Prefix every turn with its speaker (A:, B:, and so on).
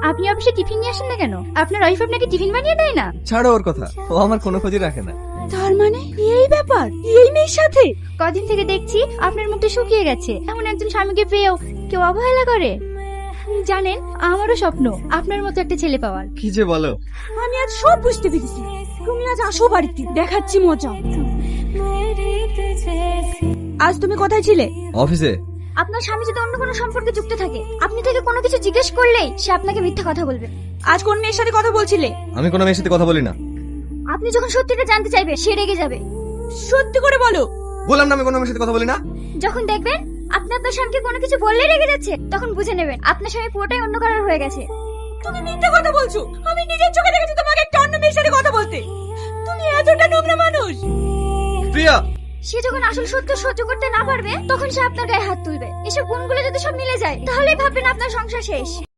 A: আপনি অফিসে টিফিন নিয়ে আসেন না কেন? আপনার ওয়াইফ আপনাকে টিফিন বানিয়ে দেয় না?
B: ছাড়ো ওর কথা, ও আমার কোনো খোঁজই রাখে না।
A: তার মানে এই ব্যাপার, এই মেয়ের সাথে কদিন থেকে দেখছি আপনার মুখটা শুকিয়ে গেছে। এমন একজন স্বামীকে পেয়েও কেউ অবহেলা করে? জানেন, আমারও স্বপ্ন আপনার মতো একটা ছেলে পাওয়ার।
B: কি যে বলো।
A: আমি আজ সব বুঝতে পেরেছি। তুমি আজ আসো বাড়িতে, দেখাচ্ছি মজা। আজ তুমি কোথায় ছিলে?
B: অফিসে।
A: আপনার স্বামী যদি অন্য কোনো সম্পর্কে যুক্ত থাকে, আপনি তাকে কোনো কিছু জিজ্ঞেস করলেই সে আপনাকে মিথ্যা কথা বলবে। আজ কোন মেয়ের সাথে কথা বলছিলে?
B: আমি কোনো মেয়ের সাথে কথা বলি না।
A: আপনি যখন সত্যিটা জানতে চাইবে, সে রেগে যাবে। সত্যি করে বলো।
B: বললাম না আমি কোনো মেয়ের সাথে কথা বলি না।
A: যখন দেখবেন আপনি আপনার স্বামীকে কোনো কিছু বললে রেগে যাচ্ছে, তখন বুঝে নেবেন আপনার স্বামী পুরোটাই অন্য কারোর হয়ে গেছে। তুমি মিথ্যা কথা বলছো। আমি নিজের চোখে দেখেছি তোমাকে একটা অন্য মেয়ের সাথে কথা বলতে। তুমি এতটা নোংরা মানুষ।
B: প্রিয়া,
A: সে যখন আসল সত্য সহ্য করতে না পারবে, তখন সে আপনার গায়ে হাত তুলবে। এসব গুণগুলো যদি সব মিলে যায়, তাহলেই ভাববেন আপনার সংসার শেষ।